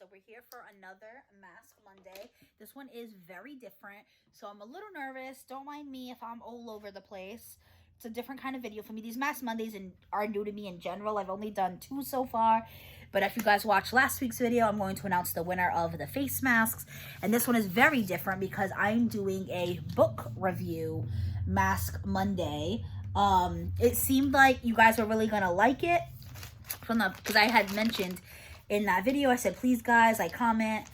So we're here for another Mask Monday. This one is very different, so I'm a little nervous. Don't mind me if I'm all over the place. It's a different kind of video for me. These Mask Mondays are new to me in general. I've only done 2 so far, but if you guys watched last week's video, I'm going to announce the winner of the face masks. And this one is very different because I'm doing a book review Mask Monday. It seemed like you guys were really gonna like it because I had mentioned in that video, I said, please guys, like, comment,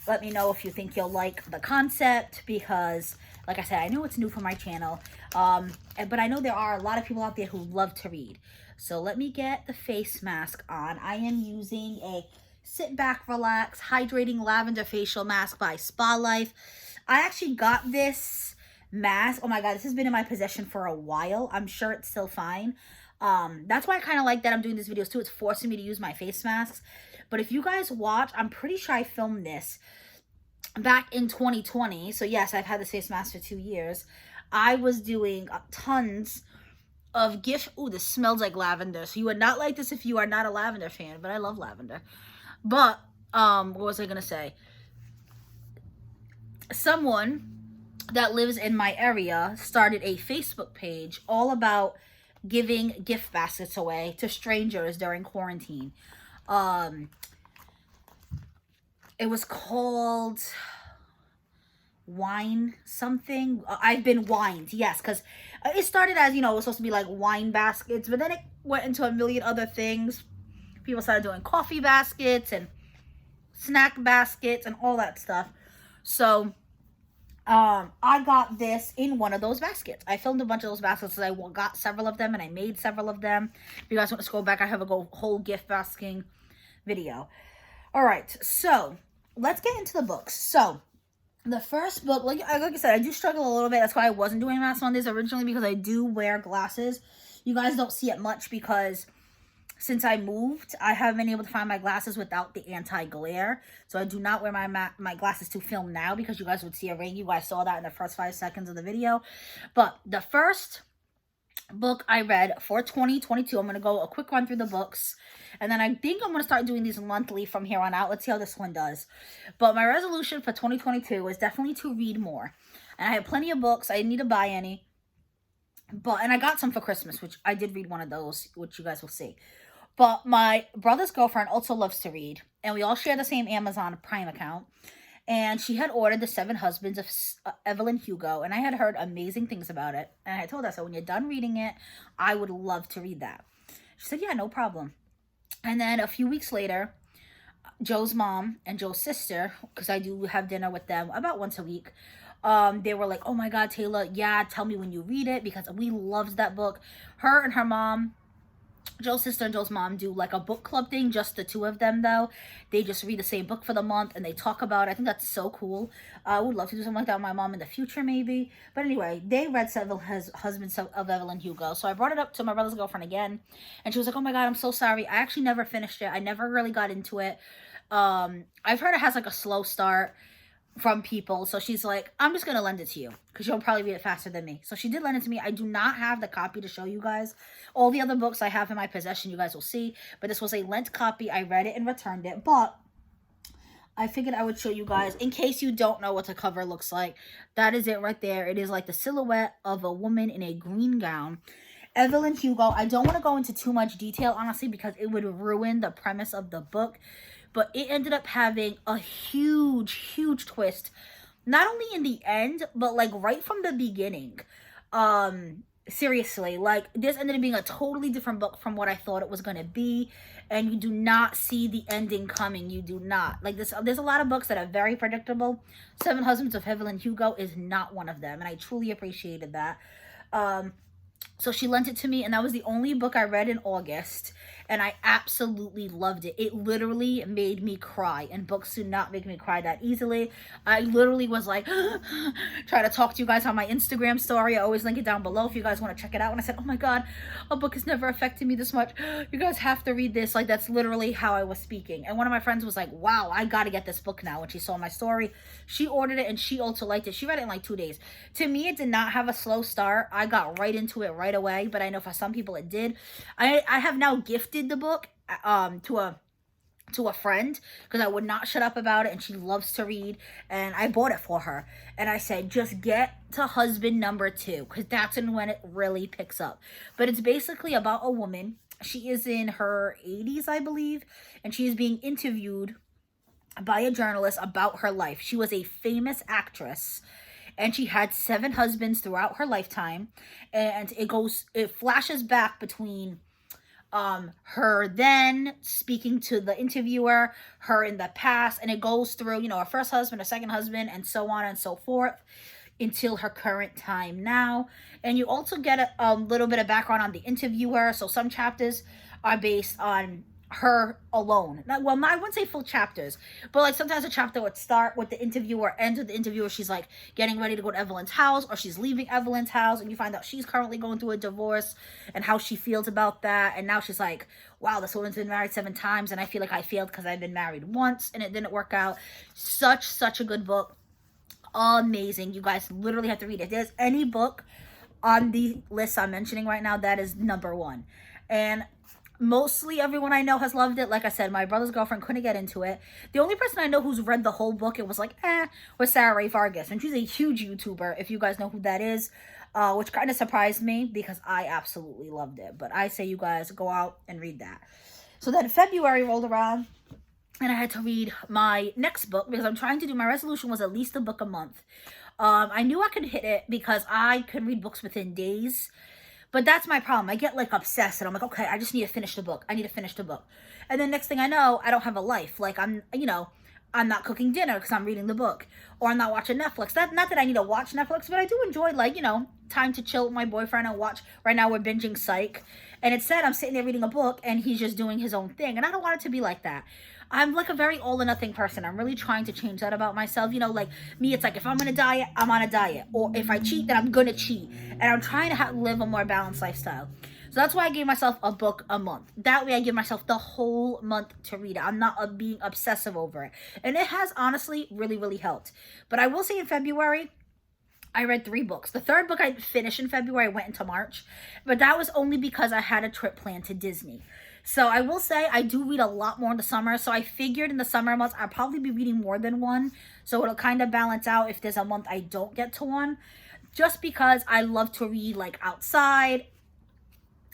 let me know if you think you'll like the concept, because like I said, I know it's new for my channel, but I know there are a lot of people out there who love to read. So let me get the face mask on. I am using a sit back, relax, hydrating lavender facial mask by Spa Life. I actually got this mask, oh my god, this has been in my possession for a while. I'm sure it's still fine. That's why I kind of like that I'm doing these videos too. It's forcing me to use my face masks. But if you guys watch, I'm pretty sure I filmed this back in 2020. So yes, I've had this face mask for 2 years. I was doing tons of gift. Ooh, this smells like lavender. So you would not like this if you are not a lavender fan, but I love lavender. But what was I gonna say? Someone that lives in my area started a Facebook page all about giving gift baskets away to strangers during quarantine. It was called wine something. I've been wined, yes, because it started as, you know, it was supposed to be like wine baskets, but then it went into a million other things. People started doing coffee baskets and snack baskets and all that stuff. So I got this in one of those baskets. I filmed a bunch of those baskets, so I got several of them and I made several of them. If you guys want to scroll back, I have a whole gift basking video. All right, so let's get into the books. So the first book, like I said, I do struggle a little bit. That's why I wasn't doing Mask Mondays originally, because I do wear glasses. You guys don't see it much because since I moved, I haven't been able to find my glasses without the anti-glare. So I do not wear my glasses to film now, because you guys would see a ring. You guys saw that in the first 5 seconds of the video. But the first book I read for 2022, I'm going to go a quick run through the books. And then I think I'm going to start doing these monthly from here on out. Let's see how this one does. But my resolution for 2022 is definitely to read more. And I have plenty of books. I didn't need to buy any. And I got some for Christmas, which I did read one of those, which you guys will see. But my brother's girlfriend also loves to read, and we all share the same Amazon Prime account. And she had ordered The 7 Husbands of Evelyn Hugo, and I had heard amazing things about it. And I told her, so when you're done reading it, I would love to read that. She said, yeah, no problem. And then a few weeks later, Joe's mom and Joe's sister, because I do have dinner with them about once a week, they were like, oh my god, Taylor, yeah, tell me when you read it, because we loved that book. Her and her mom, Joe's sister and Joe's mom, do like a book club thing, just the 2 of them though. They just read the same book for the month and they talk about it. I think that's so cool. I would love to do something like that with my mom in the future maybe. But anyway, they read Several Husbands of Evelyn Hugo. So I brought it up to my brother's girlfriend again, and she was like, oh my god, I'm so sorry. I actually never finished it. I never really got into it. I've heard it has like a slow start from people, so she's like, I'm just gonna lend it to you because you'll probably read it faster than me. So she did lend it to me. I do not have the copy to show you guys. All the other books I have in my possession, you guys will see, but this was a lent copy. I read it and returned it, but I figured I would show you guys in case you don't know what the cover looks like. That is it right there. It is like the silhouette of a woman in a green gown. Evelyn Hugo. I don't want to go into too much detail, honestly, because it would ruin the premise of the book. But it ended up having a huge, huge twist. Not only in the end, but like right from the beginning. Seriously, like this ended up being a totally different book from what I thought it was going to be. And you do not see the ending coming. You do not. Like this, there's a lot of books that are very predictable. 7 Husbands of Evelyn Hugo is not one of them. And I truly appreciated that. So she lent it to me, and that was the only book I read in August, and I absolutely loved it. It literally made me cry, and books do not make me cry that easily. I literally was like, try to talk to you guys on my Instagram story. I always link it down below if you guys want to check it out. And I said, oh my god, a book has never affected me this much. You guys have to read this. Like, that's literally how I was speaking. And one of my friends was like, wow, I gotta get this book now. When she saw my story, she ordered it, and she also liked it. She read it in like 2 days. To me, it did not have a slow start. I got right into it right away, but I know for some people it did. I have now gifted the book to a to a friend because I would not shut up about it, and she loves to read, and I bought it for her, and I said, just get to husband number 2 because that's when it really picks up. But it's basically about a woman. She is in her 80s, I believe, and she is being interviewed by a journalist about her life. She was a famous actress, and she had 7 husbands throughout her lifetime, and it flashes back between her then speaking to the interviewer, her in the past, and it goes through, her first husband, her second husband, and so on and so forth until her current time now. And you also get a little bit of background on the interviewer. So some chapters are based on her alone. I wouldn't say full chapters, but like sometimes a chapter would start with the interviewer, ends with the interviewer. She's like getting ready to go to Evelyn's house, or she's leaving Evelyn's house, and you find out she's currently going through a divorce and how she feels about that. And now she's like, wow, this woman's been married 7 times, and I feel like I failed because I've been married once and it didn't work out. Such a good book. Amazing. You guys literally have to read it. If there's any book on the list I'm mentioning right now, that is number 1. And mostly everyone I know has loved it. Like I said, my brother's girlfriend couldn't get into it. The only person I know who's read the whole book, it was like, was Sarah Ray Vargas. And she's a huge YouTuber, if you guys know who that is, which kind of surprised me because I absolutely loved it. But I say you guys go out and read that. So then February rolled around, and I had to read my next book because I'm trying to do, my resolution was at least a book a month. I knew I could hit it because I could read books within days. But that's my problem. I get like obsessed, and I'm like, okay, I just need to finish the book. I need to finish the book. And then next thing I know, I don't have a life. Like I'm not cooking dinner because I'm reading the book, or I'm not watching Netflix. Not that I need to watch Netflix, but I do enjoy time to chill with my boyfriend and watch. Right now we're binging Psych, and it said I'm sitting there reading a book and he's just doing his own thing, and I don't want it to be like that. I'm like a very all or nothing person. I'm really trying to change that about myself. Like me, it's like if I'm on a diet, I'm on a diet. Or if I cheat, then I'm going to cheat. And I'm trying to live a more balanced lifestyle. So that's why I gave myself a book a month. That way I give myself the whole month to read it. I'm not being obsessive over it. And it has honestly really, really helped. But I will say in February, I read 3 books. The 3rd book I finished in February, I went into March. But that was only because I had a trip planned to Disney. So I will say I do read a lot more in the summer. So I figured in the summer months, I'll probably be reading more than 1. So it'll kind of balance out if there's a month I don't get to 1. Just because I love to read like outside.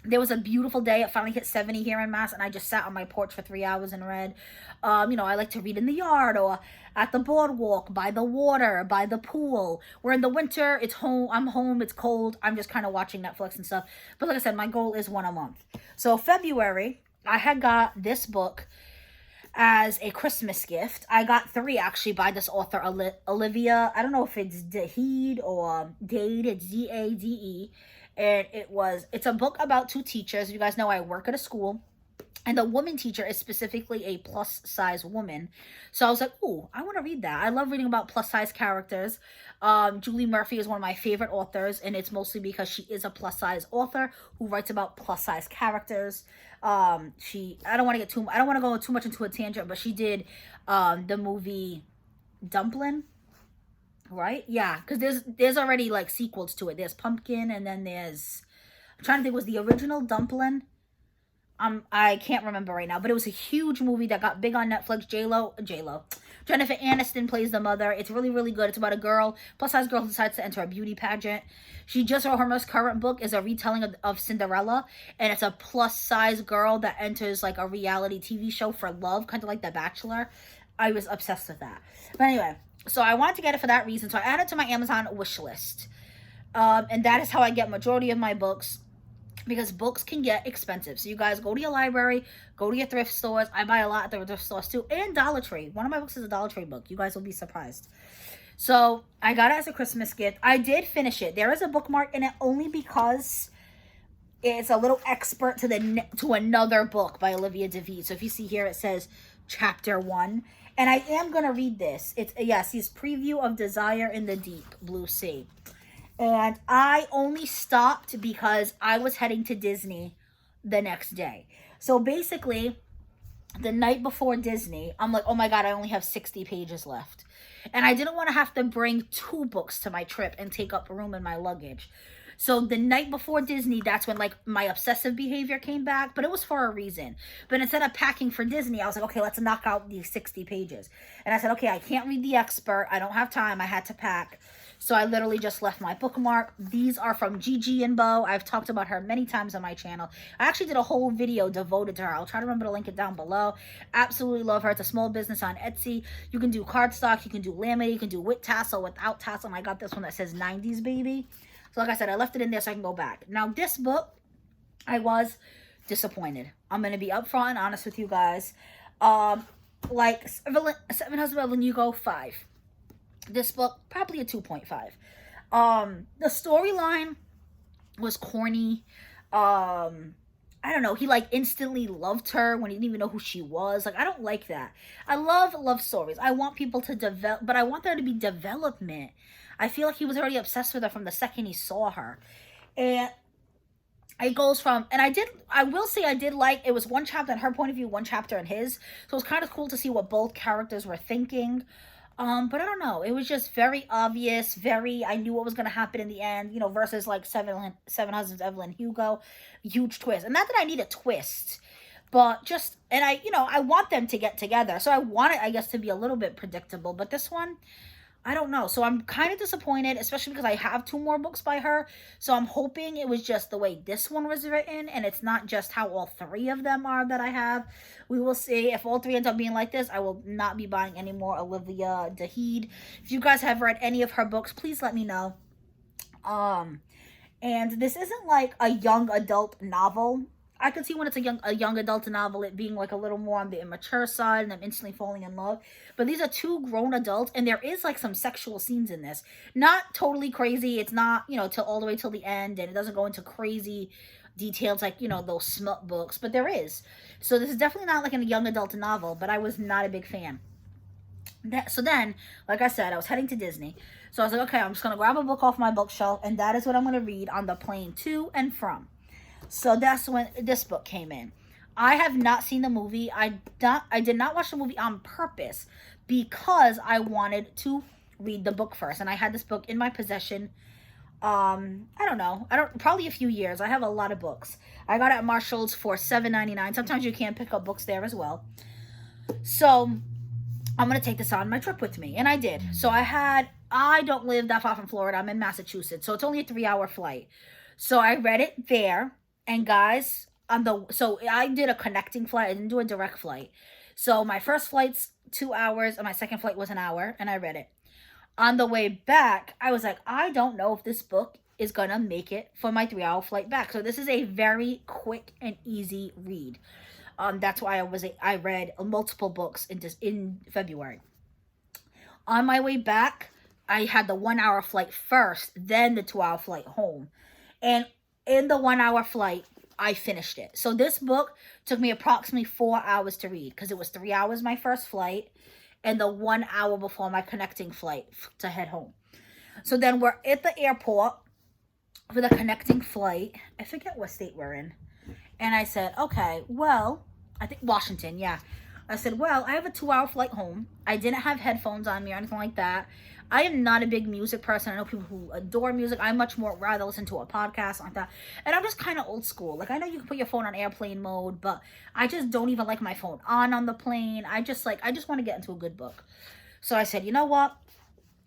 There was a beautiful day. It finally hit 70 here in Mass, and I just sat on my porch for 3 hours and read. I like to read in the yard or at the boardwalk, by the water, by the pool. Where in the winter, it's home. I'm home. It's cold. I'm just kind of watching Netflix and stuff. But like I said, my goal is 1 a month. So February, I had got this book as a Christmas gift. I got 3 actually by this author, Olivia. I don't know if it's Dade or Dade. It's Dade. And it's a book about 2 teachers. You guys know I work at a school. And the woman teacher is specifically a plus size woman. So I was like, ooh, I want to read that. I love reading about plus size characters. Julie Murphy is one of my favorite authors. And it's mostly because she is a plus size author who writes about plus size characters. I don't want to go too much into a tangent, but she did the movie Dumpling. Right? Yeah, because there's already like sequels to it. There's Pumpkin, and then there's, I'm trying to think, was the original Dumpling? I can't remember right now, but it was a huge movie that got big on Netflix. J-Lo. Jennifer Aniston plays the mother. It's really, really good. It's about a plus size girl who decides to enter a beauty pageant. She just wrote her most current book is a retelling of Cinderella, and it's a plus size girl that enters like a reality TV show for love, kind of like The Bachelor. I was obsessed with that. But anyway, so I wanted to get it for that reason. So I added it to my Amazon wish list. And that is how I get majority of my books, because books can get expensive. So you guys go to your library, go to your thrift stores. I buy a lot at the thrift stores too. And Dollar Tree. One of my books is a Dollar Tree book. You guys will be surprised. So I got it as a Christmas gift. I did finish it. There is a bookmark in it only because it's a little expert to another book by Olivia DeVee. So if you see here, it says Chapter 1. And I am going to read this. It's his preview of Desire in the Deep Blue Sea. And I only stopped because I was heading to Disney the next day. So basically, the night before Disney, I'm like, oh my God, I only have 60 pages left. And I didn't want to have to bring 2 books to my trip and take up room in my luggage. So the night before Disney, that's when like my obsessive behavior came back, but it was for a reason. But instead of packing for Disney, I was like, okay, let's knock out these 60 pages. And I said, okay, I can't read The Expert. I don't have time. I had to pack. So I literally just left my bookmark. These are from Gigi and Bo. I've talked about her many times on my channel. I actually did a whole video devoted to her. I'll try to remember to link it down below. Absolutely love her. It's a small business on Etsy. You can do cardstock. You can do laminate. You can do with tassel, without tassel. And I got this one that says 90s baby. So like I said, I left it in there so I can go back. Now this book, I was disappointed. I'm going to be upfront and honest with you guys. Like Seven Husbands of Evelyn Hugo, 5. This book, probably a 2.5. The storyline was corny. I don't know. He like instantly loved her when he didn't even know who she was. Like, I don't like that. I love love stories. I want people to develop, but I want there to be development. I feel like he was already obsessed with her from the second he saw her. And it goes from, and I will say I did like, it was one chapter in her point of view, one chapter in his. So it was kind of cool to see what both characters were thinking. But I don't know. It was just very obvious, I knew what was going to happen in the end, you know, versus like Seven Husbands, Evelyn Hugo. Huge twist. And not that I need a twist, but just, and I want them to get together. So I want it, I guess, to be a little bit predictable. But this one, I don't know. So I'm kind of disappointed, especially because I have 2 more books by her. So I'm hoping it was just the way this one was written, and it's not just how all 3 of them are that I have. We will see. If all 3 end up being like this, I will not be buying any more Olivia Daheed. If you guys have read any of her books, please let me know. And this isn't like a young adult novel. I could see when it's a young adult novel, it being like a little more on the immature side, and I'm instantly falling in love. But these are 2 grown adults, and there is like some sexual scenes in this. Not totally crazy. It's not, till all the way till the end, and it doesn't go into crazy details like, those smut books, but there is. So this is definitely not like a young adult novel, but I was not a big fan. So then, like I said, I was heading to Disney. So I was like, okay, I'm just going to grab a book off my bookshelf, and that is what I'm going to read on the plane to and from. So that's when this book came in. I have not seen the movie. I did not watch the movie on purpose because I wanted to read the book first. And I had this book in my possession. Probably a few years. I have a lot of books. I got it at Marshall's for $7.99. Sometimes you can pick up books there as well. So I'm going to take this on my trip with me. And I did. So I don't live that far from Florida. I'm in Massachusetts. So it's only a 3-hour flight. So I read it there. And guys, so I did a connecting flight. I didn't do a direct flight. So my first flight's 2 hours, and my second flight was an hour, and I read it. On the way back, I was like, I don't know if this book is gonna make it for my 3-hour flight back. So this is a very quick and easy read. That's why I read multiple books in February. On my way back, I had the 1-hour flight first, then the 2-hour flight home, and in the 1-hour flight, I finished it. So this book took me approximately 4 hours to read because it was 3 hours my first flight and the 1 hour before my connecting flight to head home. So then we're at the airport for the connecting flight. I forget what state we're in. And I said, okay, well, I think Washington, yeah. I said, well, I have a 2-hour flight home. I didn't have headphones on me or anything like that. I am not a big music person. I know people who adore music. I much more rather listen to a podcast like that. And I'm just kind of old school. Like, I know you can put your phone on airplane mode, but I just don't even like my phone on the plane. I just want to get into a good book. So I said, you know what?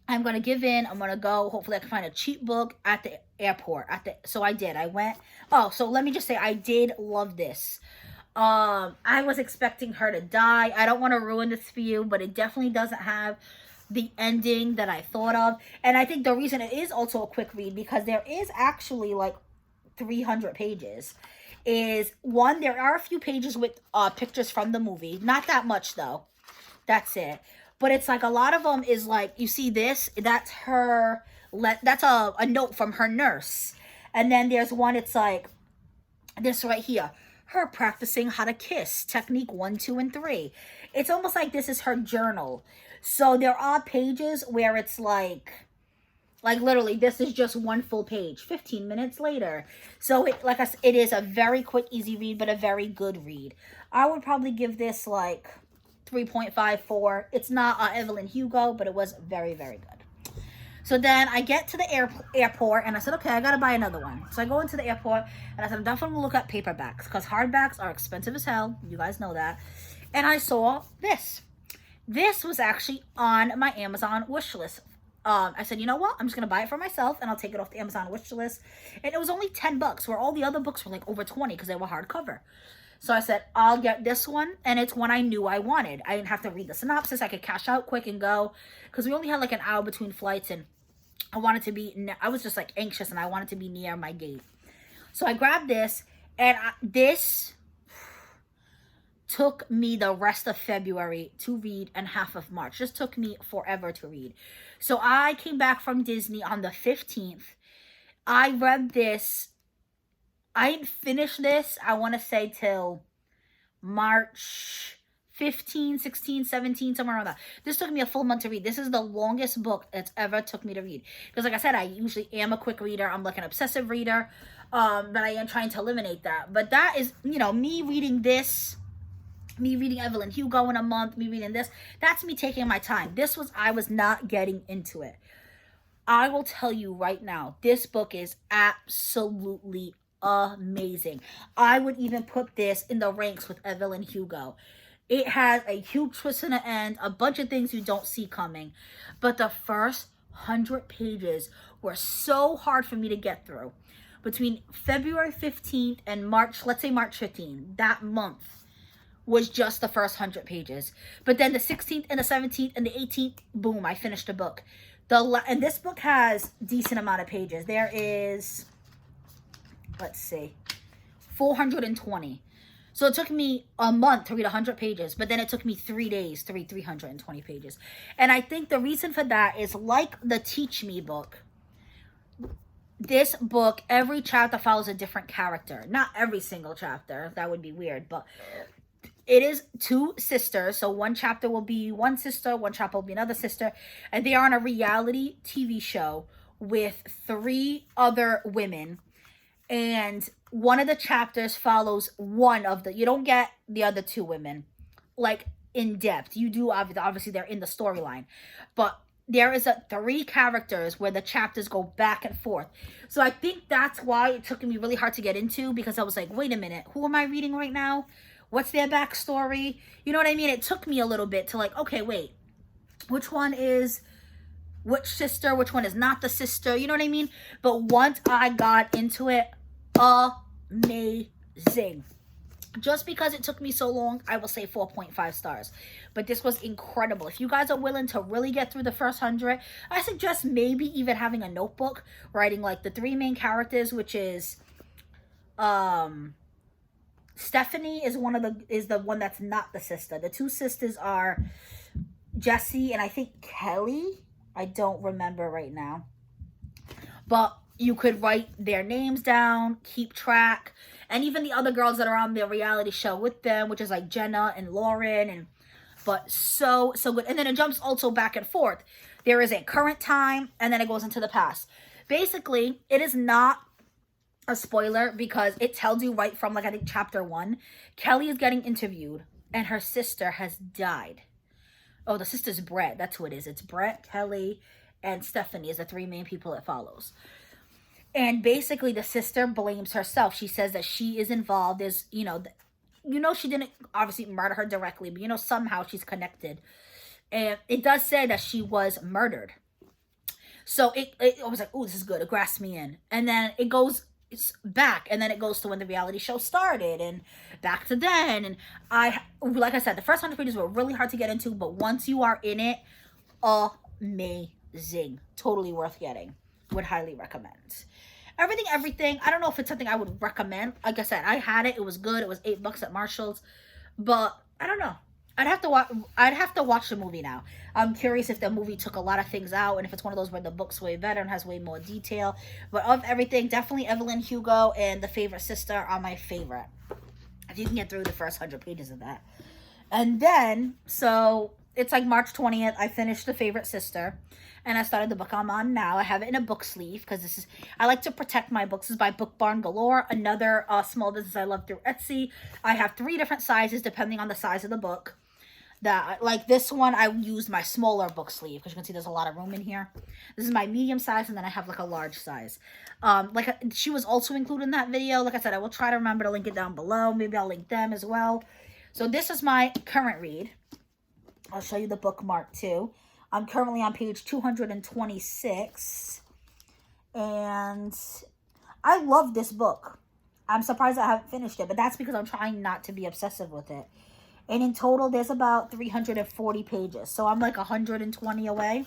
I'm going to give in. I'm going to go. Hopefully I can find a cheap book at the airport. So I did. I went. Oh, so let me just say I did love this. I was expecting her to die. I don't want to ruin this for you, but it definitely doesn't have the ending that I thought of. And I think the reason it is also a quick read, because there is actually like 300 pages, is one, there are a few pages with pictures from the movie. Not that much though. That's it. But it's like a lot of them is like, you see this, that's her, that's a note from her nurse. And then there's one, it's like this right here. Her practicing how to kiss, technique 1, 2, and 3. It's almost like this is her journal. So there are pages where it's like literally this is just one full page, 15 minutes later. So it is a very quick, easy read, but a very good read. I would probably give this like 3.5, 4. It's not Evelyn Hugo, but it was very, very good. So then I get to the airport and I said, okay, I gotta buy another one. So I go into the airport and I said, I'm definitely gonna look at paperbacks because hardbacks are expensive as hell. You guys know that. And I saw this. This was actually on my Amazon wish list. I said, you know what? I'm just gonna buy it for myself and I'll take it off the Amazon wish list. And it was only $10, where all the other books were like over 20 because they were hardcover. So I said, I'll get this one, and it's one I knew I wanted. I didn't have to read the synopsis. I could cash out quick and go because we only had like an hour between flights, and I was just like anxious, and I wanted to be near my gate. So I grabbed this, and this took me the rest of February to read and half of March. Just took me forever to read. So I came back from Disney on the 15th. I read this. I didn't finish this, I want to say, till March 15, 16, 17, somewhere around that. This took me a full month to read. This is the longest book it's ever took me to read. Because like I said, I usually am a quick reader. I'm like an obsessive reader. But I am trying to eliminate that. But that is, me reading this, me reading Evelyn Hugo in a month, me reading this, that's me taking my time. I was not getting into it. I will tell you right now, this book is absolutely amazing. I would even put this in the ranks with Evelyn Hugo. It has a huge twist in the end, a bunch of things you don't see coming. But the first 100 pages were so hard for me to get through. Between February 15th and let's say March 15th, that month was just the first 100 pages. But then the 16th and the 17th and the 18th, boom, I finished the book. And this book has decent amount of pages. There is, let's see, 420. So it took me a month to read 100 pages, but then it took me 3 days to read 320 pages. And I think the reason for that is, like the Teach Me book, this book, every chapter follows a different character. Not every single chapter, that would be weird, but it is two sisters. So one chapter will be one sister, one chapter will be another sister, and they are on a reality TV show with 3 other women. And one of the chapters follows you don't get the other 2 women, like, in depth. You do, obviously they're in the storyline. But there is 3 characters where the chapters go back and forth. So I think that's why it took me really hard to get into, because I was like, wait a minute, who am I reading right now? What's their backstory? You know what I mean? It took me a little bit to like, okay, wait, which one is which sister? Which one is not the sister? You know what I mean? But once I got into it, amazing. Just because it took me so long, I will say 4.5 stars. But this was incredible. If you guys are willing to really get through the first 100, I suggest maybe even having a notebook, writing like the 3 main characters, which is Stephanie is the one that's not the sister. The 2 sisters are Jessie and I think Kelly. I don't remember right now. But you could write their names down, keep track. And even the other girls that are on their reality show with them, which is like Jenna and Lauren. But so good. And then it jumps also back and forth. There is a current time, and then it goes into the past. Basically, it is not a spoiler because it tells you right from, like, I think chapter 1. Kelly is getting interviewed, and her sister has died. Oh, the sister's Brett. That's who it is. It's Brett, Kelly, and Stephanie is the 3 main people it follows. And basically, the sister blames herself. She says that she is involved. There's, she didn't obviously murder her directly, but, somehow she's connected. And it does say that she was murdered. So it was like, oh, this is good. It grasped me in. And then it's back. And then it goes to when the reality show started and back to then. And like I said, the first 100 pages were really hard to get into. But once you are in it, amazing. Totally worth getting. Would highly recommend. Everything. I don't know if it's something I would recommend. Like I said, I had it. It was good. It was $8 at Marshall's. But I don't know. I'd have to watch the movie now. I'm curious if the movie took a lot of things out and if it's one of those where the book's way better and has way more detail. But of everything, definitely Evelyn Hugo and The Favorite Sister are my favorite. If you can get through the first 100 pages of that. And then, so it's like March 20th, I finished The Favorite Sister. And I started the book I'm on now. I have it in a book sleeve because I like to protect my books. This is by Book Barn Galore, another small business I love through Etsy. I have 3 different sizes depending on the size of the book. that, like this one, I used my smaller book sleeve because you can see there's a lot of room in here. This is my medium size, and then I have like a large size. She was also included in that video. Like I said, I will try to remember to link it down below. Maybe I'll link them as well. So this is my current read. I'll show you the bookmark too. I'm currently on page 226. And I love this book. I'm surprised I haven't finished it, but that's because I'm trying not to be obsessive with it. And in total, there's about 340 pages. So I'm like 120 away.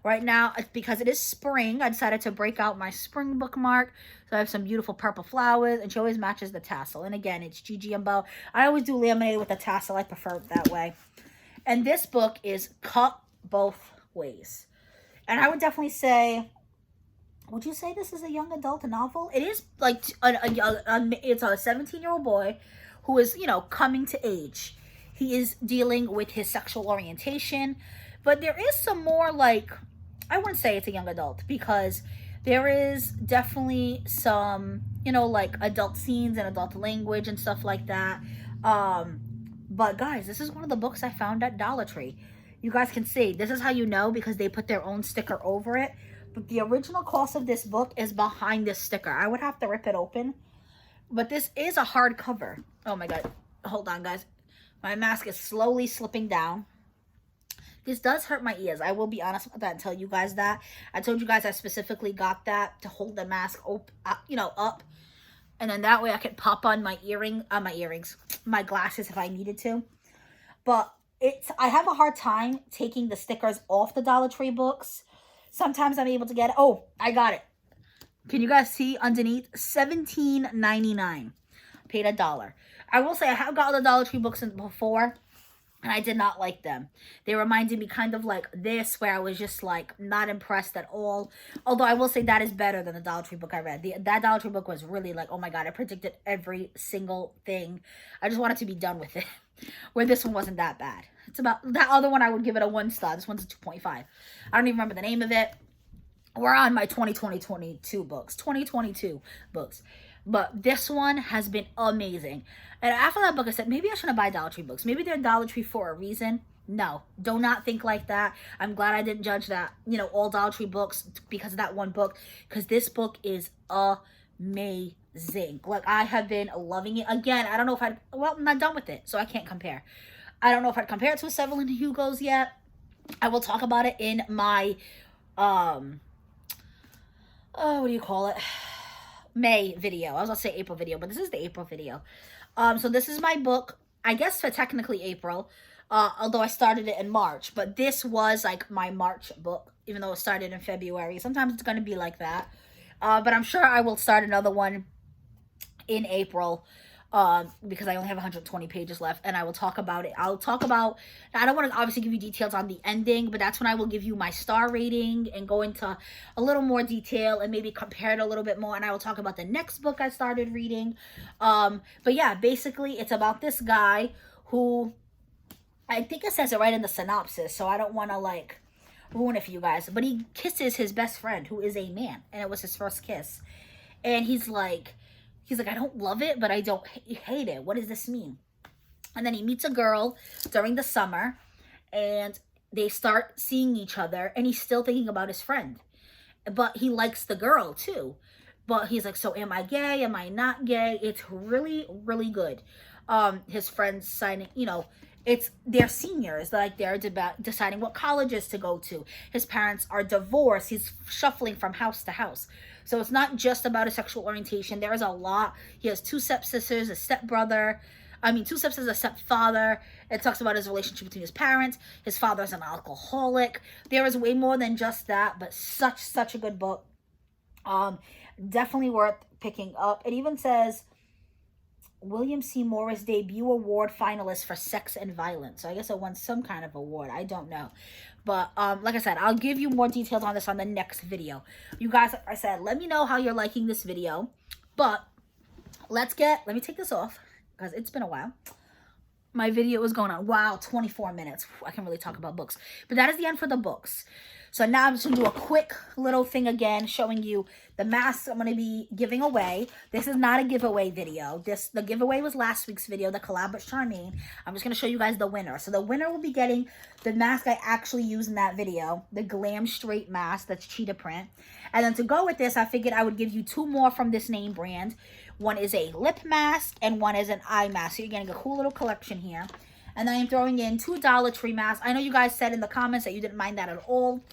Right now, because it is spring, I decided to break out my spring bookmark. So I have some beautiful purple flowers, and she always matches the tassel. And again, it's Gigi and Bo. I always do laminated with the tassel. I prefer it that way. And this book is cut both ways. And I would definitely say, would you say this is a young adult novel? It is like it's a 17-year-old boy who is, coming to age. He is dealing with his sexual orientation, but there is some more like, I wouldn't say it's a young adult because there is definitely some, like adult scenes and adult language and stuff like that. But guys, this is one of the books I found at Dollar Tree. You guys can see, this is how you know because they put their own sticker over it. But the original cost of this book is behind this sticker. I would have to rip it open. But this is a hardcover. Oh my God. Hold on, guys. My mask is slowly slipping down. This does hurt my ears. I will be honest with that and tell you guys that. I told you guys I specifically got that to hold the mask up. And then that way I could pop on my my glasses if I needed to. But I have a hard time taking the stickers off the Dollar Tree books. Sometimes I'm able to get it. Oh, I got it. Can you guys see underneath? $17.99. Paid $1. I will say I have got the Dollar Tree books before, and I did not like them. They reminded me kind of like this, where I was just like not impressed at all. Although I will say that is better than the Dollar Tree book I read. That Dollar Tree book was really like, oh my God, I predicted every single thing. I just wanted to be done with it. Where this one wasn't that bad. It's about, that other one I would give it a 1 star. This one's a 2.5. I don't even remember the name of it. We're on my 2022 books. But this one has been amazing. And after that book, I said, maybe I shouldn't buy Dollar Tree books. Maybe they're Dollar Tree for a reason. No, do not think like that. I'm glad I didn't judge that, all Dollar Tree books because of that one book. Because this book is amazing. Like, I have been loving it. Again, I don't know if I'm not done with it, so I can't compare. I don't know if I'd compare it to Evelyn Hugo's yet. I will talk about it in my, what do you call it? May video. I was gonna say April video, but this is the April video. So this is my book, I guess for technically April, although I started it in March, but this was like my March book, even though it started in February. Sometimes it's gonna be like that. But I'm sure I will start another one in April, because I only have 120 pages left, and I will talk about it. I don't want to obviously give you details on the ending, but that's when I will give you my star rating and go into a little more detail and maybe compare it a little bit more, and I will talk about the next book I started reading. But yeah, basically it's about this guy who, I think it says it right in the synopsis, so I don't want to like ruin it for you guys, but he kisses his best friend who is a man, and it was his first kiss, and he's like, I don't love it, but I don't hate it. What does this mean? And then he meets a girl during the summer, and they start seeing each other, and he's still thinking about his friend. But he likes the girl, too. But he's like, so am I gay? Am I not gay? It's really, really good. His friends signing, they're seniors. Like, they're deciding what colleges to go to. His parents are divorced. He's shuffling from house to house. So it's not just about his sexual orientation. There is a lot. He has 2 stepsisters, a stepbrother. 2 stepsisters, a stepfather. It talks about his relationship between his parents. His father's an alcoholic. There is way more than just that, but such a good book. Definitely worth picking up. It even says William C. Morris debut award finalist for sex and violence. So I guess it won some kind of award. I don't know. But like I said, I'll give you more details on this on the next video. You guys, like I said, let me know how you're liking this video. But let me take this off because it's been a while. My video is going on, wow, 24 minutes. I can really talk about books. But that is the end for the books. So now I'm just going to do a quick little thing again, showing you the masks I'm going to be giving away. This is not a giveaway video. The giveaway was last week's video, the collab with Charmaine. I'm just going to show you guys the winner. So the winner will be getting the mask I actually used in that video, the Glam Straight mask that's cheetah print. And then to go with this, I figured I would give you 2 more from this name brand. One is a lip mask and one is an eye mask. So you're getting a cool little collection here. And then I'm throwing in 2 Dollar Tree masks. I know you guys said in the comments that you didn't mind that at all.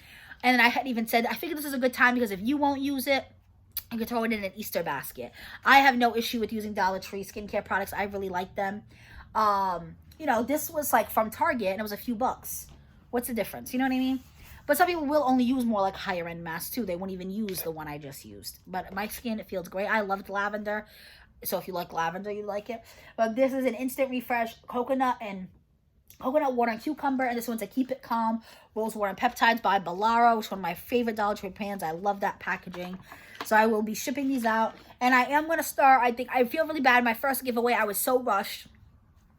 And then I had even said, I figured this is a good time because if you won't use it, you can throw it in an Easter basket. I have no issue with using Dollar Tree skincare products. I really like them. You know, this was like from Target and it was a few bucks. What's the difference? You know what I mean? But some people will only use more like higher end masks too. They won't even use the one I just used. But my skin, it feels great. I loved lavender. So if you like lavender, you like it. But this is an instant refresh, coconut water and cucumber, and this one's a Keep It Calm Rose Water and Peptides by Bolaro. It's one of my favorite Dollar Tree brands. I love that packaging. So I will be shipping these out, and I am going to start. I feel really bad. My first giveaway, I was so rushed.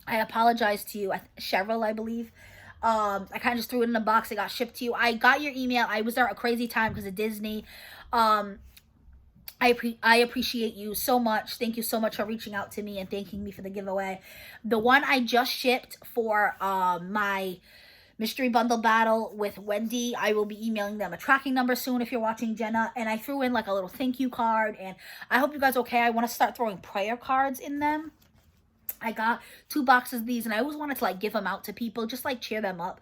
I apologize to you, Cheryl, I believe. I kind of just threw it in a box. It got shipped to you. I got your email. I was there a crazy time because of Disney. I appreciate you so much. Thank you so much for reaching out to me and thanking me for the giveaway. The one I just shipped for my mystery bundle battle with Wendy, I will be emailing them a tracking number soon if you're watching, Jenna. And I threw in like a little thank you card. And I hope you guys are okay. I want to start throwing prayer cards in them. I got 2 boxes of these and I always wanted to like give them out to people, just like cheer them up.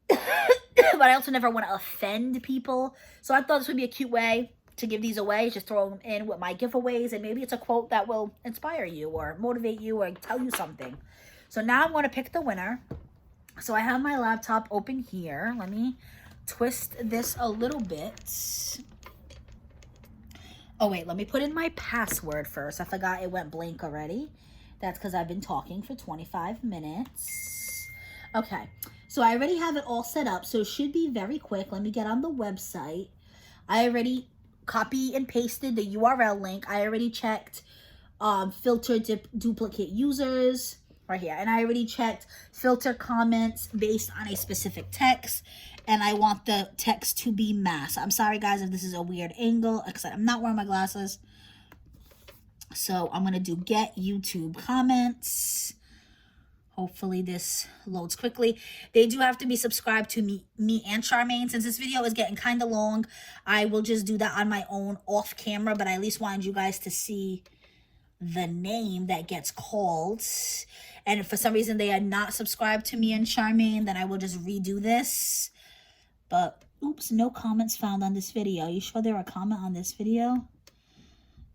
But I also never want to offend people. So I thought this would be a cute way to give these away. Just throw them in with my giveaways, and maybe it's a quote that will inspire you or motivate you or tell you something. So now I'm going to pick the winner. So I have my laptop open here. Let me twist this a little bit. Oh wait, let me put in my password first. I forgot it went blank already. That's because I've been talking for 25 minutes. Okay, so I already have it all set up, so it should be very quick. Let me get on the website. I already copy and pasted the URL link. I already checked filter duplicate users right here. And I already checked filter comments based on a specific text. And I want the text to be masked. I'm sorry, guys, if this is a weird angle, except I'm not wearing my glasses. So I'm going to do get YouTube comments. Hopefully this loads quickly. They do have to be subscribed to me and Charmaine. Since this video is getting kind of long, I will just do that on my own off camera. But I at least wanted you guys to see the name that gets called. And if for some reason they are not subscribed to me and Charmaine, then I will just redo this. But, oops, no comments found on this video. You sure there are comments on this video?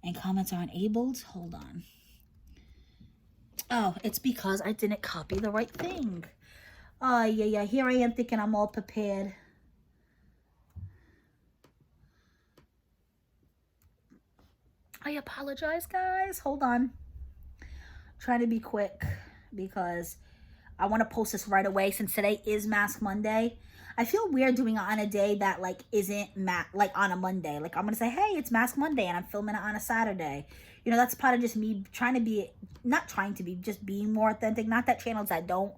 And comments are enabled? Hold on. Oh, it's because I didn't copy the right thing. Oh, yeah. Here I am thinking I'm all prepared. I apologize, guys. Hold on. I'm trying to be quick because I want to post this right away since today is Mask Monday. I feel weird doing it on a day that like isn't like on a Monday. Like I'm going to say, hey, it's Mask Monday and I'm filming it on a Saturday. You know, that's part of just me trying to be, not trying to be, just being more authentic. Not that channels that don't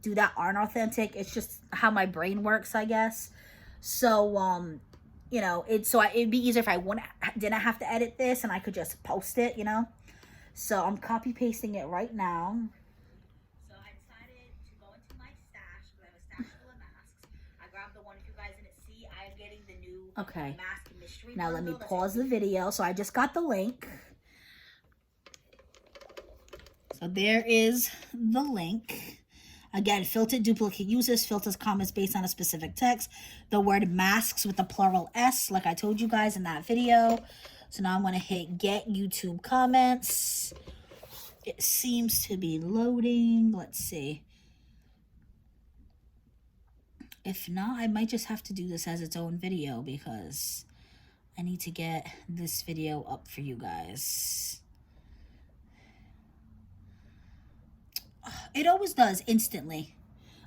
do that aren't authentic. It's just how my brain works, I guess. So, you know, it'd be easier if I didn't have to edit this and I could just post it, you know. So I'm copy pasting it right now. So I decided to go into my stash because I have a stash full of masks. I grabbed the one, if you guys didn't see, I'm getting the new mask mystery. Now let me pause the video. So I just got the link. So there is the link. Again, filtered duplicate users, filters comments based on a specific text. The word masks with the plural S, like I told you guys in that video. So now I'm going to hit get YouTube comments. It seems to be loading. Let's see. If not, I might just have to do this as its own video because I need to get this video up for you guys. It always does instantly.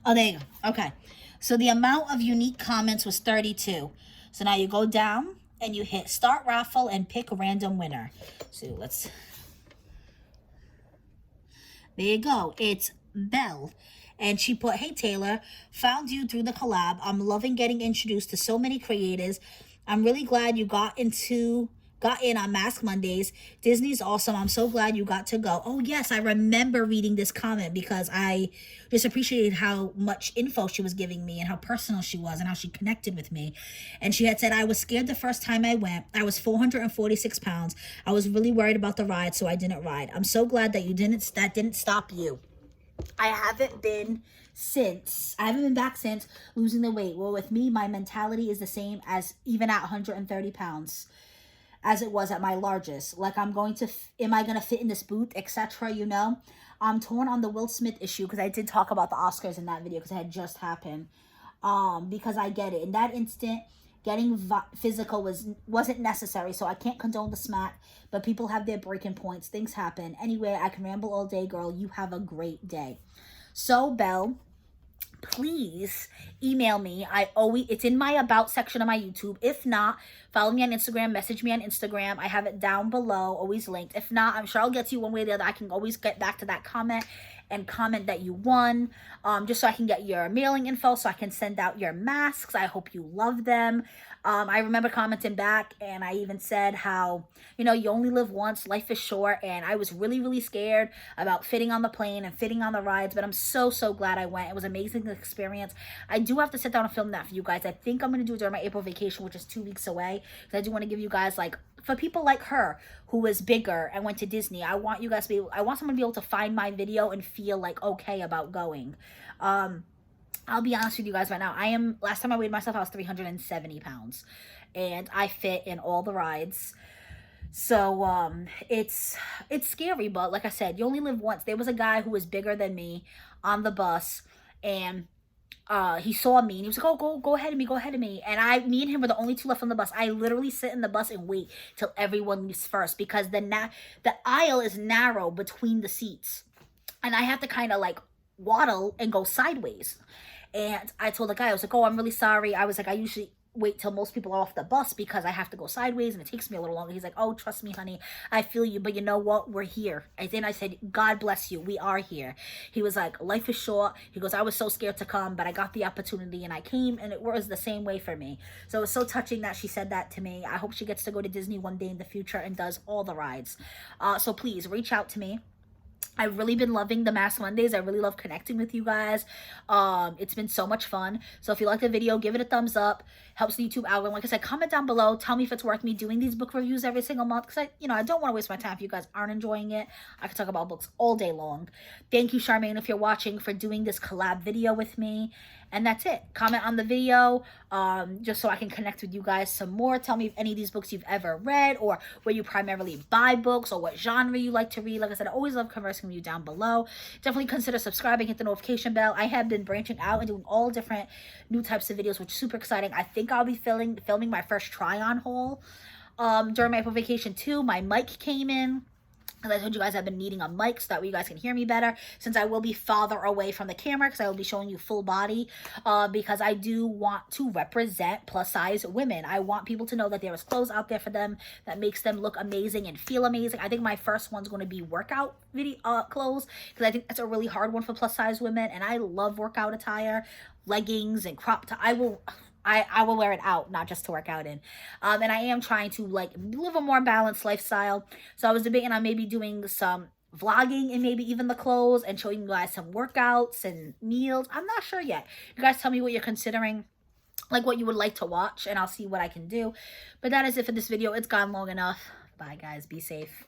Oh, there you go. Okay. So the amount of unique comments was 32. So now you go down and you hit start raffle and pick random winner. So there you go. It's Belle. And she put, "Hey Taylor, found you through the collab. I'm loving getting introduced to so many creators. I'm really glad you got in on Mask Mondays. Disney's awesome. I'm so glad you got to go." Oh yes, I remember reading this comment because I just appreciated how much info she was giving me and how personal she was and how she connected with me. And she had said, "I was scared the first time I went. I was 446 pounds. I was really worried about the ride, so I didn't ride. I'm so glad that that didn't stop you." I haven't been back since losing the weight. Well, with me, my mentality is the same as even at 130 pounds as it was at my largest. Like, am I going to fit in this boot, etc., you know? I'm torn on the Will Smith issue because I did talk about the Oscars in that video because it had just happened. Because I get it. In that instant, getting physical wasn't necessary, so I can't condone the smack, but people have their breaking points. Things happen. Anyway, I can ramble all day, girl. You have a great day. So, Belle, please email me. It's in my about section of my YouTube. If not, follow me on Instagram, message me on Instagram. I have it down below, always linked. If not, I'm sure I'll get to you one way or the other. I can always get back to that comment and comment that you won, just so I can get your mailing info, so I can send out your masks. I hope you love them. I remember commenting back, and I even said how, you only live once, life is short, and I was really, really scared about fitting on the plane and fitting on the rides, but I'm so, so glad I went. It was an amazing experience. I do have to sit down and film that for you guys. I think I'm going to do it during my April vacation, which is 2 weeks away, because I do want to give you guys, like, for people like her who was bigger and went to Disney, I want someone to be able to find my video and feel like okay about going. I'll be honest with you guys right now. Last time I weighed myself, I was 370 pounds, and I fit in all the rides. So, it's scary, but like I said, you only live once. There was a guy who was bigger than me on the bus, and he saw me and he was like, "Oh, go ahead of me." And me and him were the only two left on the bus. I literally sit in the bus and wait till everyone leaves first, because the aisle is narrow between the seats, and I have to kind of like waddle and go sideways. And I told the guy, I was like, "Oh, I'm really sorry." I was like, "I usually wait till most people are off the bus because I have to go sideways and it takes me a little longer." He's like, "Oh, trust me, honey, I feel you, but you know what? We're here." And then I said, "God bless you. We are here." He was like, "Life is short." He goes, "I was so scared to come, but I got the opportunity and I came, and it was the same way for me." So it was so touching that she said that to me. I hope she gets to go to Disney one day in the future and does all the rides. So please reach out to me. I've really been loving the Mask Mondays. I really love connecting with you guys. It's been so much fun. So if you like the video, give it a thumbs up. Helps the YouTube algorithm. Like I said, comment down below. Tell me if it's worth me doing these book reviews every single month, because I don't want to waste my time if you guys aren't enjoying it. I could talk about books all day long. Thank you, Charmaine, if you're watching, for doing this collab video with me. And that's it. Comment on the video, just so I can connect with you guys some more. Tell me if any of these books you've ever read, or where you primarily buy books, or what genre you like to read. Like I said, I always love conversing with you down below. Definitely consider subscribing, hit the notification bell. I have been branching out and doing all different new types of videos, which is super exciting. I think I'll be filming my first try-on haul during my April vacation too. My mic came in. As I told you guys, I've been needing a mic so that way you guys can hear me better, since I will be farther away from the camera, because I will be showing you full body, because I do want to represent plus size women. I want people to know that there is clothes out there for them that makes them look amazing and feel amazing. I think my first one's going to be workout clothes, because I think that's a really hard one for plus size women, and I love workout attire, leggings and crop top. I will wear it out, not just to work out in. And I am trying to live a more balanced lifestyle. So I was debating on maybe doing some vlogging and maybe even the clothes, and showing you guys some workouts and meals. I'm not sure yet. You guys tell me what you're considering, like what you would like to watch, and I'll see what I can do. But that is it for this video. It's gone long enough. Bye guys. Be safe.